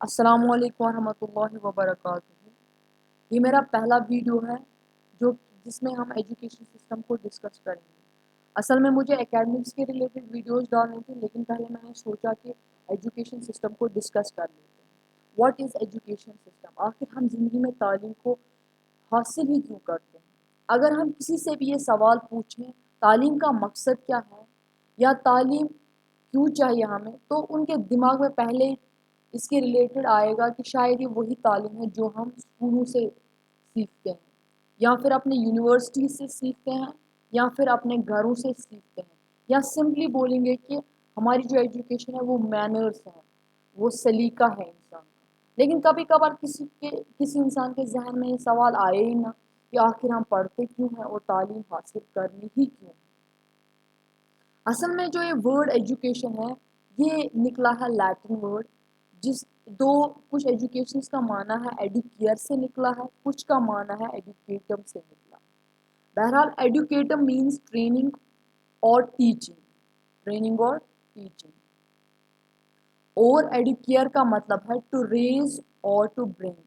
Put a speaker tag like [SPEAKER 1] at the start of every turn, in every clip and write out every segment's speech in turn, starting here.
[SPEAKER 1] السلام علیکم ورحمۃ اللہ وبرکاتہ۔ یہ میرا پہلا ویڈیو ہے جس میں ہم ایجوکیشن سسٹم کو ڈسکس کریں گے۔ اصل میں مجھے اکیڈمکس کے ریلیٹڈ ویڈیوز ڈالنے تھے، لیکن پہلے میں نے سوچا کہ ایجوکیشن سسٹم کو ڈسکس کر لیتے ہیں۔ What is education system? آخر ہم زندگی میں تعلیم کو حاصل ہی کیوں کرتے ہیں؟ اگر ہم کسی سے بھی یہ سوال پوچھیں تعلیم کا مقصد کیا ہے یا تعلیم کیوں چاہیے ہمیں، تو ان کے دماغ میں پہلے اس کے ریلیٹڈ آئے گا کہ شاید یہ وہی تعلیم ہے جو ہم اسکولوں سے سیکھتے ہیں، یا پھر اپنے یونیورسٹی سے سیکھتے ہیں، یا پھر اپنے گھروں سے سیکھتے ہیں، یا سمپلی بولیں گے کہ ہماری جو ایجوکیشن ہے وہ مینرز ہے، وہ سلیقہ ہے انسان کا۔ لیکن کبھی کبھار کسی انسان کے ذہن میں یہ سوال آئے ہی نہ کہ آخر ہم پڑھتے کیوں ہیں اور تعلیم حاصل کرنی ہی کیوں ہے۔ اصل میں جو یہ ورڈ ایجوکیشن ہے یہ نکلا ہے لیٹن ورڈ، کچھ ایجوکیشنز کا معنی ہے ایڈوکیئر سے نکلا ہے، کچھ کا معنی ہے ایڈوکیٹم سے نکلا ہے۔ بہرحال ایڈوکیٹم مینز ٹریننگ اور ٹیچنگ اور ایڈوکیئر کا مطلب ہے ٹو ریز اور ٹو برنگ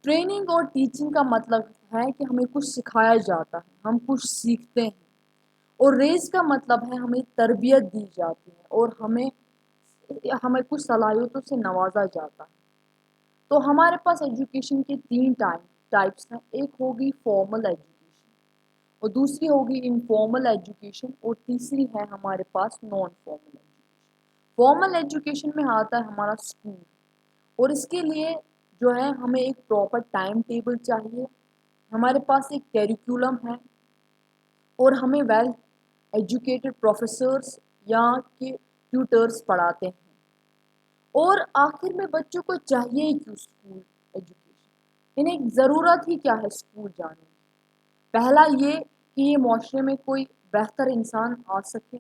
[SPEAKER 1] ٹریننگ اور ٹیچنگ کا مطلب ہے کہ ہمیں کچھ سکھایا جاتا ہے، ہم کچھ سیکھتے ہیں، اور ریز کا مطلب ہے ہمیں تربیت دی جاتی ہے اور ہمیں کچھ صلاحیتوں سے نوازا جاتا ہے۔ تو ہمارے پاس ایجوکیشن کے تین ٹائپس ہیں، ایک ہوگی فارمل ایجوکیشن، اور دوسری ہوگی انفارمل ایجوکیشن، اور تیسری ہے ہمارے پاس non formal education. Formal education میں آتا ہے ہمارا اسکول، اور اس کے لیے جو ہے ہمیں ایک پراپر ٹائم ٹیبل چاہیے، ہمارے پاس ایک کیریکولم ہے، اور ہمیں ویل ایجوکیٹڈ پروفیسرس یا کہ ٹیوٹرس پڑھاتے ہیں۔ اور آخر میں بچوں کو چاہیے ہی کیوں اسکول ایجوکیشن؟ انہیں ضرورت ہی کیا ہے اسکول جانے کی؟ پہلا یہ کہ یہ معاشرے میں کوئی بہتر انسان آ سکے،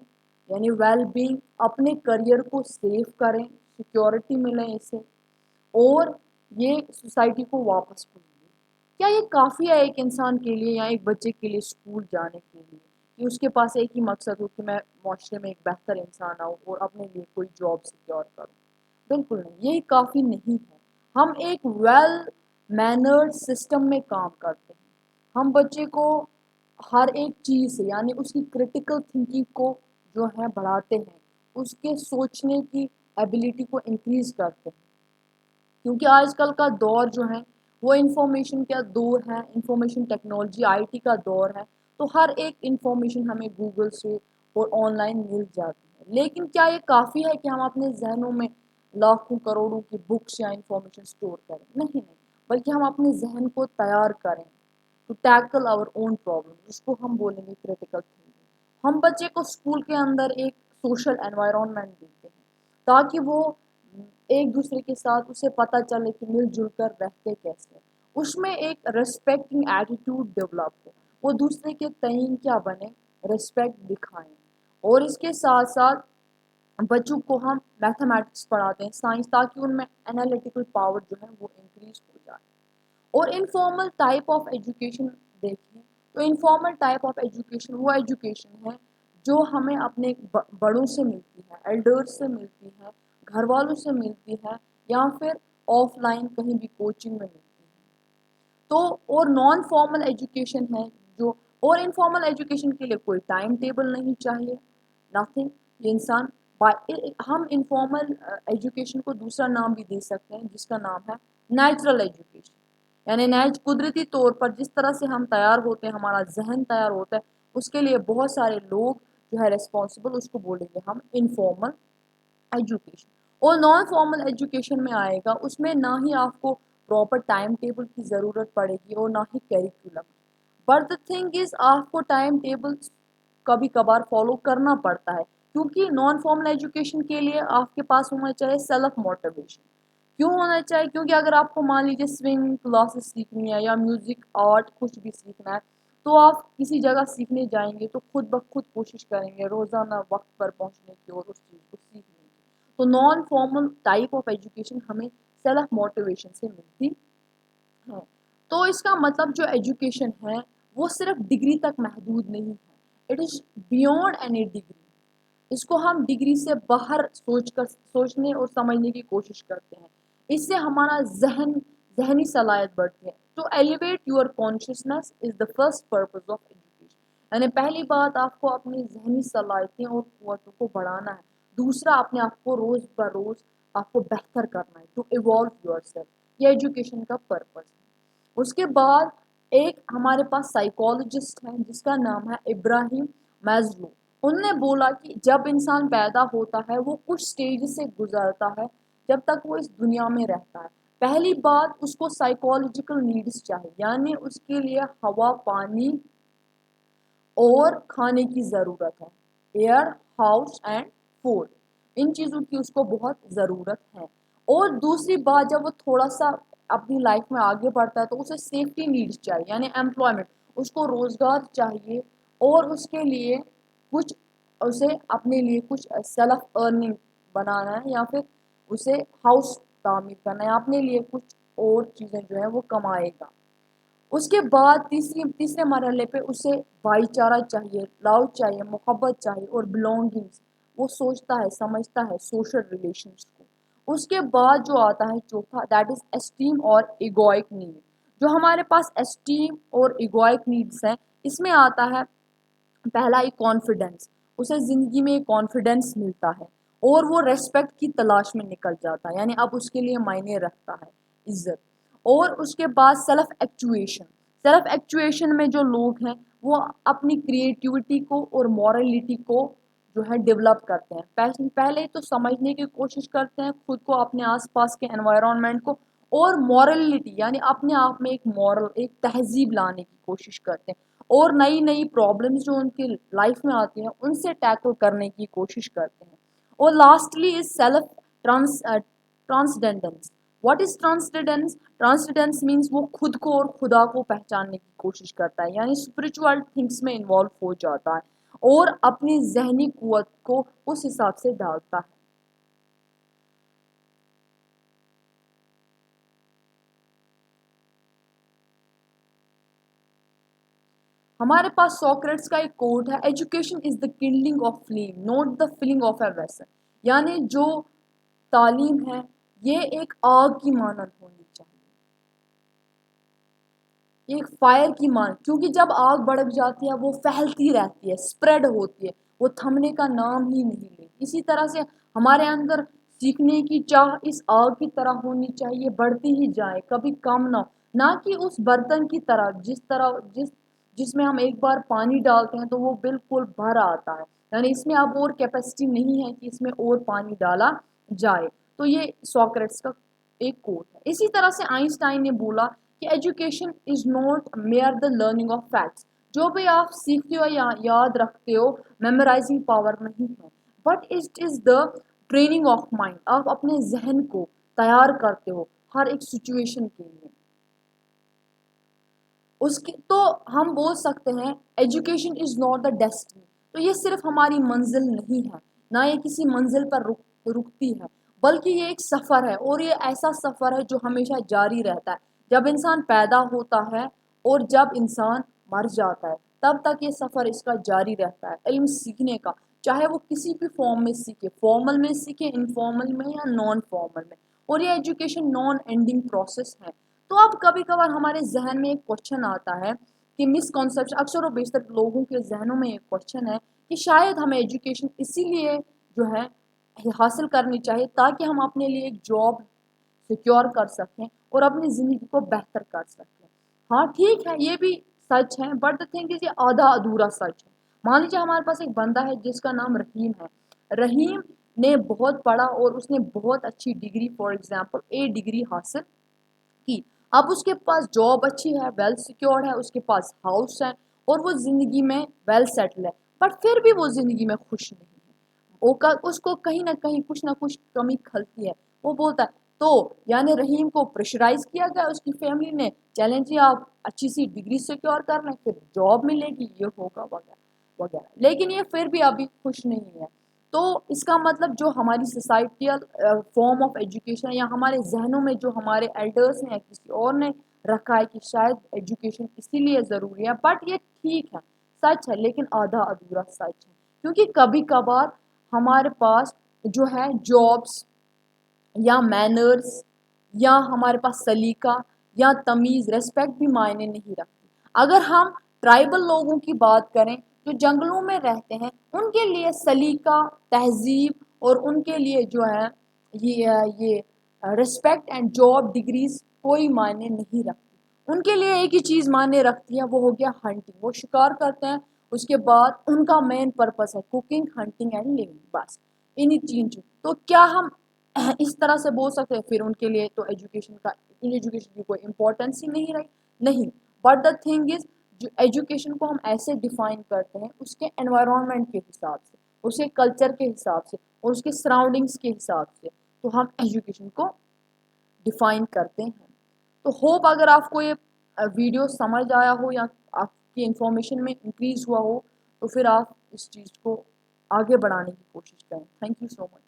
[SPEAKER 1] یعنی ویل بینگ، اپنے کریئر کو سیو کریں، سیکیورٹی ملیں اسے، اور یہ سوسائٹی کو واپس پہنچے۔ کیا یہ کافی ہے ایک انسان کے لیے یا ایک بچے کے لیے اسکول جانے کے لیے کہ اس کے پاس ایک ہی مقصد ہو کہ میں معاشرے میں ایک بہتر انسان آؤں اور اپنے لیے کوئی جاب سیکیور کروں؟ بالکل نہیں، یہی کافی نہیں ہے۔ ہم ایک ویل مینرڈ سسٹم میں کام کرتے ہیں، ہم بچے کو ہر ایک چیز سے، یعنی اس کی کرٹیکل تھنکنگ کو جو ہے بڑھاتے ہیں، اس کے سوچنے کی ایبیلٹی کو انکریز کرتے ہیں، کیونکہ آج کل کا دور جو ہے وہ انفارمیشن کا دور ہے، انفارمیشن ٹیکنالوجی آئی ٹی کا دور ہے، تو ہر ایک انفارمیشن ہمیں گوگل سے اور آن لائن مل جاتی ہے۔ لیکن کیا یہ کافی ہے کہ ہم اپنے ذہنوں میں لاکھوں کروڑوں کی بکس یا انفارمیشن سٹور کریں؟ نہیں، بلکہ ہم اپنے ذہن کو تیار کریں to tackle our own problem, جس کو ہم بولیں گے کریٹیکل تھنکنگ۔ ہم بچے کو اسکول کے اندر ایک سوشل انوائرمنٹ دیتے ہیں تاکہ وہ ایک دوسرے کے ساتھ اسے پتہ چلے کہ مل جل کر رہتے کیسے، اس میں ایک ریسپیکٹنگ ایٹیٹیوڈ ڈیولپ ہو، وہ دوسرے کے تئیں کیا بنے، ریسپیکٹ دکھائیں۔ اور اس کے ساتھ ساتھ بچوں کو ہم میتھمیٹکس پڑھاتے ہیں، سائنس، تاکہ ان میں انالیٹیکل پاور جو ہے وہ انکریز ہو جائے۔ اور انفارمل ٹائپ آف ایجوکیشن دیکھیں تو انفارمل ٹائپ آف ایجوکیشن وہ ایجوکیشن ہے جو ہمیں اپنے بڑوں سے ملتی ہے، ایلڈرز سے ملتی ہے، گھر والوں سے ملتی ہے، یا پھر آف لائن کہیں بھی کوچنگ میں ملتی ہے۔ تو اور نان فارمل ایجوکیشن ہے اور انفارمل ایجوکیشن کے لیے کوئی ٹائم ٹیبل نہیں چاہیے، نتھنگ، یہ انسان ہم انفارمل ایجوکیشن کو دوسرا نام بھی دے سکتے ہیں جس کا نام ہے نیچرل ایجوکیشن، یعنی قدرتی طور پر جس طرح سے ہم تیار ہوتے ہیں، ہمارا ذہن تیار ہوتا ہے، اس کے لیے بہت سارے لوگ جو ہے ریسپانسبل، اس کو بولیں گے ہم انفارمل ایجوکیشن۔ اور نان فارمل ایجوکیشن میں آئے گا، اس میں نہ ہی آپ کو پراپر ٹائم ٹیبل کی ضرورت پڑے گی اور نہ ہی curriculum, but the thing is آپ کو ٹائم ٹیبل کبھی کبھار فالو کرنا پڑتا ہے، کیونکہ نان فارمل ایجوکیشن کے لیے آپ کے پاس ہونا چاہیے سیلف موٹیویشن۔ کیوں ہونا چاہیے؟ کیونکہ اگر آپ کو مان لیجیے سوئمنگ کلاسز سیکھنی ہے یا میوزک آرٹ کچھ بھی سیکھنا ہے، تو آپ کسی جگہ سیکھنے جائیں گے تو خود بخود کوشش کریں گے روزانہ وقت پر پہنچنے کی اور اس چیز کو سیکھنے کی۔ تو non formal type of education ہمیں سیلف موٹیویشن سے ملتی ہے۔ تو اس کا مطلب جو ایجوکیشن ہے وہ صرف ڈگری تک محدود نہیں ہے، it is beyond any degree. اس کو ہم ڈگری سے باہر سوچنے اور سمجھنے کی کوشش کرتے ہیں. اس سے ہمارا ذہنی صلاحیت بڑھتی ہے. To elevate your consciousness is the first purpose of education. یعنی پہلی بات آپ کو اپنی ذہنی صلاحیتیں اور قوتوں کو بڑھانا ہے. دوسرا اپنے آپ کو روز بروز آپ کو بہتر کرنا ہے. To evolve yourself. یہ ایجوکیشن کا پرپز ہے. اس کے بعد ایک ہمارے پاس سائیکالوجسٹ ہیں جس کا نام ہے ابراہیم میزلو. انہوں نے بولا کہ جب انسان پیدا ہوتا ہے وہ کچھ سٹیج سے گزرتا ہے جب تک وہ اس دنیا میں رہتا ہے. پہلی بات اس کو سائیکالوجیکل نیڈس چاہیے, یعنی اس کے لیے ہوا, پانی اور کھانے کی ضرورت ہے. ایئر, ہاؤس اینڈ فوڈ, ان چیزوں کی اس کو بہت ضرورت ہے. اور دوسری بات جب وہ تھوڑا سا اپنی لائف میں آگے بڑھتا ہے تو اسے سیفٹی نیڈس چاہیے, یعنی امپلائمنٹ. اس کو روزگار چاہیے اور اس کے لیے کچھ اسے اپنے لیے کچھ سیلف ارننگ بنانا ہے, یا پھر اسے ہاؤس تعمیر کرنا ہے, اپنے لیے کچھ اور چیزیں جو ہے وہ کمائے گا. اس کے بعد تیسرے مرحلے پہ اسے بھائی چارہ چاہیے, لو چاہیے, محبت چاہیے اور بلونگنگس. وہ سوچتا ہے, سمجھتا ہے سوشل ریلیشنس کو. اس کے بعد جو آتا ہے چوتھا, دیٹ از اسٹیم اور ایگوئک نیڈ. جو ہمارے پاس اسٹیم اور ایگوئک نیڈس ہیں, اس میں آتا ہے پہلا ایک کانفیڈنس. اسے زندگی میں ایک کانفیڈنس ملتا ہے اور وہ ریسپیکٹ کی تلاش میں نکل جاتا ہے, یعنی اب اس کے لیے معنی رکھتا ہے عزت. اور اس کے بعد سیلف ایکچویشن. سیلف ایکچویشن میں جو لوگ ہیں وہ اپنی کریٹیوٹی کو اور مورلٹی کو جو ہے ڈیولپ کرتے ہیں. پہلے تو سمجھنے کی کوشش کرتے ہیں خود کو, اپنے آس پاس کے انوائرمنٹ کو, اور مورلٹی یعنی اپنے آپ میں ایک مورل, ایک تہذیب لانے کی کوشش کرتے ہیں, اور نئی نئی پرابلمس جو ان کی لائف میں آتی ہیں ان سے ٹیکل کرنے کی کوشش کرتے ہیں. اور lastly is self transcendence. What is transcendence? Transcendence means وہ خود کو اور خدا کو پہچاننے کی کوشش کرتا ہے, یعنی اسپرچوئل تھنگس میں انوالو ہو جاتا ہے اور اپنی ذہنی قوت کو اس حساب سے ڈالتا ہے. ہمارے پاس سوکریٹس کا ایک کوٹ ہے, education is the kindling of flame not the filling of a vessel. یعنی جو تعلیم ہے یہ ایک آگ کی مانند ہونی چاہیے, ایک فائر کی مان, کیونکہ جب آگ بڑھ جاتی ہے وہ پھیلتی رہتی ہے, اسپریڈ ہوتی ہے, وہ تھمنے کا نام ہی نہیں لیتی. اسی طرح سے ہمارے اندر سیکھنے کی چاہ اس آگ کی طرح ہونی چاہیے, بڑھتی ہی جائے, کبھی کم نہ کہ اس برتن کی طرح جس میں ہم ایک بار پانی ڈالتے ہیں تو وہ بالکل بھر آتا ہے, یعنی اس میں اب اور کیپیسٹی نہیں ہے کہ اس میں اور پانی ڈالا جائے. تو یہ سوکریٹس کا ایک کوٹ ہے. اسی طرح سے آئنسٹائن نے بولا کہ education is not measure the learning of facts. جو بھی آپ سیکھتے ہو یا یاد رکھتے ہو میمورائزنگ پاور نہیں ہے, but it is the training of mind. آپ اپنے ذہن کو تیار کرتے ہو ہر ایک سچویشن کے لیے. اس کی تو ہم بول سکتے ہیں education is not the destiny. تو یہ صرف ہماری منزل نہیں ہے, نہ یہ کسی منزل پر رکتی ہے, بلکہ یہ ایک سفر ہے, اور یہ ایسا سفر ہے جو ہمیشہ جاری رہتا ہے. جب انسان پیدا ہوتا ہے اور جب انسان مر جاتا ہے تب تک یہ سفر اس کا جاری رہتا ہے علم سیکھنے کا, چاہے وہ کسی بھی فارم میں سیکھے, فارمل میں سیکھے, انفارمل میں یا نان فارمل میں. اور یہ ایجوکیشن نان اینڈنگ پروسیس ہے. تو اب کبھی کبھار ہمارے ذہن میں ایک کوشچن آتا ہے کہ مسکنسیپشن, اکثر و بیشتر لوگوں کے ذہنوں میں ایک کوشچن ہے کہ شاید ہمیں ایجوکیشن اسی لیے جو ہے حاصل کرنی چاہیے تاکہ ہم اپنے لیے ایک جاب سیکیور کر سکیں اور اپنی زندگی کو بہتر کر سکیں. ہاں ٹھیک ہے, یہ بھی سچ ہے, بٹ دا تھنگ از یہ آدھا ادھورا سچ ہے. مان لیجیے ہمارے پاس ایک بندہ ہے جس کا نام رحیم ہے. رحیم نے بہت پڑھا اور اس نے بہت اچھی degree, for example a degree حاصل کی. اب اس کے پاس جاب اچھی ہے, ویل سیکیورڈ ہے, اس کے پاس ہاؤس ہے اور وہ زندگی میں ویل سیٹل ہے, بٹ پھر بھی وہ زندگی میں خوش نہیں ہے. اس کو کہیں نہ کہیں کچھ نہ کچھ کمی کھلتی ہے. وہ بولتا ہے تو یعنی رحیم کو پریشرائز کیا گیا اس کی فیملی نے, چیلنج جی آپ اچھی سی ڈگری سیکیور کر لیں پھر جاب ملے گی, یہ ہوگا وغیرہ وغیرہ, لیکن یہ پھر بھی ابھی خوش نہیں ہے. تو اس کا مطلب جو ہماری سوسائٹیل فارم آف ایجوکیشن یا ہمارے ذہنوں میں جو ہمارے ایلڈرس نے یا کسی اور نے رکھا ہے کہ شاید ایجوکیشن اسی لیے ضروری ہے, بٹ یہ ٹھیک ہے, سچ ہے, لیکن آدھا ادھورا سچ ہے. کیونکہ کبھی کبھار ہمارے پاس جو ہے جابس یا مینرز یا ہمارے پاس سلیقہ یا تمیز ریسپیکٹ بھی معنی نہیں رکھتی. اگر ہم ٹرائبل لوگوں کی بات کریں جو جنگلوں میں رہتے ہیں ان کے لیے سلیقہ تہذیب اور ان کے لیے جو ہے یہ رسپیکٹ اینڈ جاب ڈگریز کوئی معنی نہیں رکھتی. ان کے لیے ایک ہی چیز معنی رکھتی ہے وہ ہو گیا ہنٹنگ. وہ شکار کرتے ہیں اس کے بعد ان کا مین پرپس ہے کوکنگ ہنٹنگ اینڈ لیونگ بس انہیں تین چیز. تو کیا ہم اس طرح سے بول سکتے ہیں پھر ان کے لیے تو ایجوکیشن کی کوئی امپورٹنس ہی نہیں رہی نہیں. بٹ دا تھنگ از جو ایجوکیشن کو ہم ایسے ڈیفائن کرتے ہیں اس کے انوائرمنٹ کے حساب سے اس کے کلچر کے حساب سے اور اس کے سراؤنڈنگس کے حساب سے تو ہم ایجوکیشن کو ڈیفائن کرتے ہیں. تو ہوپ اگر آپ کو یہ ویڈیو سمجھ آیا ہو یا آپ کی انفارمیشن میں انکریز ہوا ہو تو پھر آپ اس چیز کو آگے بڑھانے کی کوشش کریں. Thank you so much.